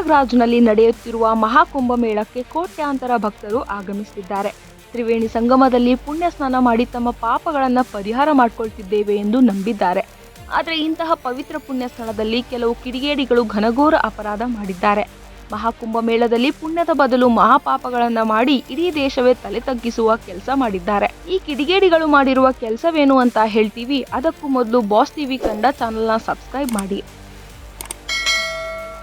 ಪ್ರಯಾಗ್ರಾಜ್ನಲ್ಲಿ ನಡೆಯುತ್ತಿರುವ ಮಹಾಕುಂಭಮೇಳಕ್ಕೆ ಕೋಟ್ಯಾಂತರ ಭಕ್ತರು ಆಗಮಿಸಿದ್ದಾರೆ. ತ್ರಿವೇಣಿ ಸಂಗಮದಲ್ಲಿ ಪುಣ್ಯ ಸ್ನಾನ ಮಾಡಿ ತಮ್ಮ ಪಾಪಗಳನ್ನು ಪರಿಹಾರ ಮಾಡಿಕೊಳ್ತಿದ್ದೇವೆ ಎಂದು ನಂಬಿದ್ದಾರೆ. ಆದರೆ ಇಂತಹ ಪವಿತ್ರ ಪುಣ್ಯ ಸ್ಥಳದಲ್ಲಿ ಕೆಲವು ಕಿಡಿಗೇಡಿಗಳು ಘನಘೋರ ಅಪರಾಧ ಮಾಡಿದ್ದಾರೆ. ಮಹಾಕುಂಭಮೇಳದಲ್ಲಿ ಪುಣ್ಯದ ಬದಲು ಮಹಾಪಾಪಗಳನ್ನು ಮಾಡಿ ಇಡೀ ದೇಶವೇ ತಲೆ ತಗ್ಗಿಸುವ ಕೆಲಸ ಮಾಡಿದ್ದಾರೆ. ಈ ಕಿಡಿಗೇಡಿಗಳು ಮಾಡಿರುವ ಕೆಲಸವೇನು ಅಂತ ಹೇಳ್ತೀವಿ. ಅದಕ್ಕೂ ಮೊದಲು ಬಾಸ್ ಟಿವಿ ಕನ್ನಡ ಚಾನೆಲ್ನ ಸಬ್ಸ್ಕ್ರೈಬ್ ಮಾಡಿ.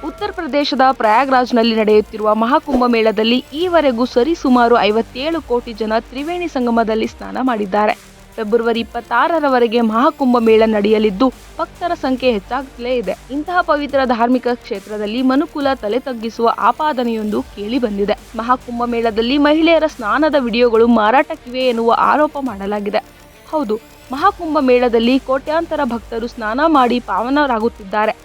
ಉತ್ತರ ಪ್ರದೇಶದ ಪ್ರಯಾಗ್ರಾಜ್ನಲ್ಲಿ ನಡೆಯುತ್ತಿರುವ ಮಹಾಕುಂಭಮೇಳದಲ್ಲಿ ಈವರೆಗೂ ಸರಿಸುಮಾರು 57 ಕೋಟಿ ಜನ ತ್ರಿವೇಣಿ ಸಂಗಮದಲ್ಲಿ ಸ್ನಾನ ಮಾಡಿದ್ದಾರೆ. ಫೆಬ್ರವರಿ 26ರವರೆಗೆ ಮಹಾಕುಂಭಮೇಳ ನಡೆಯಲಿದ್ದು ಭಕ್ತರ ಸಂಖ್ಯೆ ಹೆಚ್ಚಾಗುತ್ತಲೇ ಇದೆ. ಇಂತಹ ಪವಿತ್ರ ಧಾರ್ಮಿಕ ಕ್ಷೇತ್ರದಲ್ಲಿ ಮನುಕುಲ ತಲೆ ತಗ್ಗಿಸುವ ಆಪಾದನೆಯೊಂದು ಕೇಳಿ ಬಂದಿದೆ. ಮಹಾಕುಂಭಮೇಳದಲ್ಲಿ ಮಹಿಳೆಯರ ಸ್ನಾನದ ವಿಡಿಯೋಗಳು ಮಾರಾಟಕ್ಕಿವೆ ಎನ್ನುವ ಆರೋಪ ಮಾಡಲಾಗಿದೆ. ಹೌದು, ಮಹಾಕುಂಭಮೇಳದಲ್ಲಿ ಕೋಟ್ಯಾಂತರ ಭಕ್ತರು ಸ್ನಾನ ಮಾಡಿ ಪಾವನರಾಗುತ್ತಿದ್ದಾರೆ.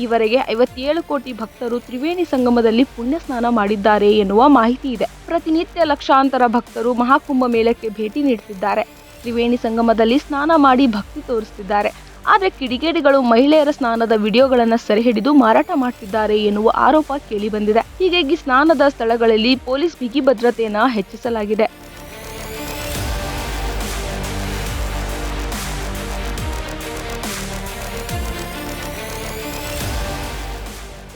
ಈವರೆಗೆ 57 ಕೋಟಿ ಭಕ್ತರು ತ್ರಿವೇಣಿ ಸಂಗಮದಲ್ಲಿ ಪುಣ್ಯ ಸ್ನಾನ ಮಾಡಿದ್ದಾರೆ ಎನ್ನುವ ಮಾಹಿತಿ ಇದೆ. ಪ್ರತಿನಿತ್ಯ ಲಕ್ಷಾಂತರ ಭಕ್ತರು ಮಹಾಕುಂಭಮೇಳಕ್ಕೆ ಭೇಟಿ ನೀಡುತ್ತಿದ್ದಾರೆ. ತ್ರಿವೇಣಿ ಸಂಗಮದಲ್ಲಿ ಸ್ನಾನ ಮಾಡಿ ಭಕ್ತಿ ತೋರಿಸುತ್ತಿದ್ದಾರೆ. ಆದರೆ ಕಿಡಿಗೇಡಿಗಳು ಮಹಿಳೆಯರ ಸ್ನಾನದ ವಿಡಿಯೋಗಳನ್ನು ಸೆರೆ ಹಿಡಿದು ಮಾರಾಟ ಮಾಡುತ್ತಿದ್ದಾರೆ ಎನ್ನುವ ಆರೋಪ ಕೇಳಿ ಬಂದಿದೆ. ಹೀಗಾಗಿ ಸ್ನಾನದ ಸ್ಥಳಗಳಲ್ಲಿ ಪೊಲೀಸ್ ಬಿಗಿ ಭದ್ರತೆಯನ್ನು ಹೆಚ್ಚಿಸಲಾಗಿದೆ.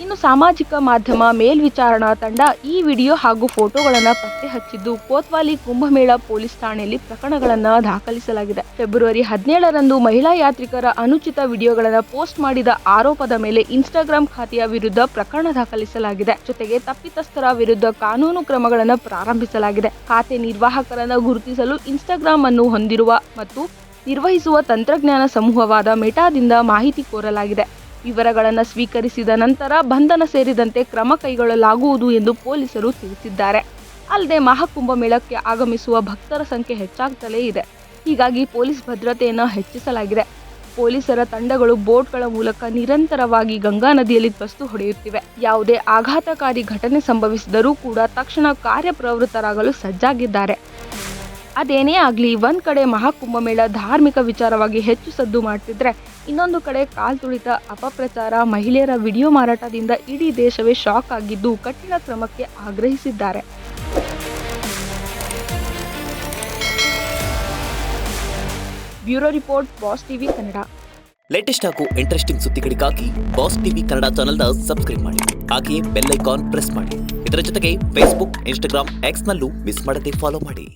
ಇನ್ನು ಸಾಮಾಜಿಕ ಮಾಧ್ಯಮ ಮೇಲ್ವಿಚಾರಣಾ ತಂಡ ಈ ವಿಡಿಯೋ ಹಾಗೂ ಫೋಟೋಗಳನ್ನು ಪತ್ತೆ ಹಚ್ಚಿದ್ದು ಕೋತ್ವಾಲಿ ಕುಂಭಮೇಳ ಪೊಲೀಸ್ ಠಾಣೆಯಲ್ಲಿ ಪ್ರಕರಣಗಳನ್ನು ದಾಖಲಿಸಲಾಗಿದೆ. ಫೆಬ್ರವರಿ 17ರಂದು ಮಹಿಳಾ ಯಾತ್ರಿಕರ ಅನುಚಿತ ವಿಡಿಯೋಗಳನ್ನು ಪೋಸ್ಟ್ ಮಾಡಿದ ಆರೋಪದ ಮೇಲೆ ಇನ್ಸ್ಟಾಗ್ರಾಂ ಖಾತೆಯ ವಿರುದ್ಧ ಪ್ರಕರಣ ದಾಖಲಿಸಲಾಗಿದೆ. ಜೊತೆಗೆ ತಪ್ಪಿತಸ್ಥರ ವಿರುದ್ಧ ಕಾನೂನು ಕ್ರಮಗಳನ್ನು ಪ್ರಾರಂಭಿಸಲಾಗಿದೆ. ಖಾತೆ ನಿರ್ವಾಹಕರನ್ನು ಗುರುತಿಸಲು ಇನ್ಸ್ಟಾಗ್ರಾಂ ಅನ್ನು ಹೊಂದಿರುವ ಮತ್ತು ನಿರ್ವಹಿಸುವ ತಂತ್ರಜ್ಞಾನ ಸಮೂಹವಾದ ಮೆಟಾದಿಂದ ಮಾಹಿತಿ ಕೋರಲಾಗಿದೆ. ವಿವರಗಳನ್ನು ಸ್ವೀಕರಿಸಿದ ನಂತರ ಬಂಧನ ಸೇರಿದಂತೆ ಕ್ರಮ ಕೈಗೊಳ್ಳಲಾಗುವುದು ಎಂದು ಪೊಲೀಸರು ತಿಳಿಸಿದ್ದಾರೆ. ಅಲ್ಲದೆ ಮಹಾಕುಂಭಮೇಳಕ್ಕೆ ಆಗಮಿಸುವ ಭಕ್ತರ ಸಂಖ್ಯೆ ಹೆಚ್ಚಾಗುತ್ತಲೇ ಇದೆ. ಹೀಗಾಗಿ ಪೊಲೀಸ್ ಭದ್ರತೆಯನ್ನು ಹೆಚ್ಚಿಸಲಾಗಿದೆ. ಪೊಲೀಸರ ತಂಡಗಳು ಬೋಟ್ಗಳ ಮೂಲಕ ನಿರಂತರವಾಗಿ ಗಂಗಾ ನದಿಯಲ್ಲಿ ಗಸ್ತು ಹೊಡೆಯುತ್ತಿವೆ. ಯಾವುದೇ ಆಘಾತಕಾರಿ ಘಟನೆ ಸಂಭವಿಸಿದರೂ ಕೂಡ ತಕ್ಷಣ ಕಾರ್ಯಪ್ರವೃತ್ತರಾಗಲು ಸಜ್ಜಾಗಿದ್ದಾರೆ. ಅದೇನೇ ಆಗಲಿ, ಒಂದ್ ಕಡೆ ಮಹಾಕುಂಭಮೇಳ ಧಾರ್ಮಿಕ ವಿಚಾರವಾಗಿ ಹೆಚ್ಚು ಸದ್ದು ಮಾಡ್ತಿದ್ರೆ, ಇನ್ನೊಂದು ಕಡೆ ಕಾಲ್ತುಳಿತ ಅಪಪ್ರಚಾರ, ಮಹಿಳೆಯರ ವಿಡಿಯೋ ಮಾರಾಟದಿಂದ ಇಡೀ ದೇಶವೇ ಶಾಕ್ ಆಗಿದ್ದು ಕಠಿಣ ಕ್ರಮಕ್ಕೆ ಆಗ್ರಹಿಸಿದ್ದಾರೆ. Bureau report, boss TV Kannada. Latest ಹಾಗೂ ಇಂಟ್ರೆಸ್ಟಿಂಗ್ ಸುದ್ದಿಗಳಿಗಾಗಿ ಬಾಸ್ ಟಿವಿ ಕನ್ನಡ ಚಾನೆಲ್ನ ಸಬ್ಸ್ಕ್ರೈಬ್ ಮಾಡಿ. ಹಾಗೆಯೇ ಬೆಲ್ ಐಕಾನ್ ಪ್ರೆಸ್ ಮಾಡಿ. ಇದರ ಜೊತೆಗೆ ಫೇಸ್ಬುಕ್, ಇನ್ಸ್ಟಾಗ್ರಾಮ್, ಎಕ್ಸ್ನಲ್ಲೂ ಮಿಸ್ ಮಾಡದೆ ಫಾಲೋ ಮಾಡಿ.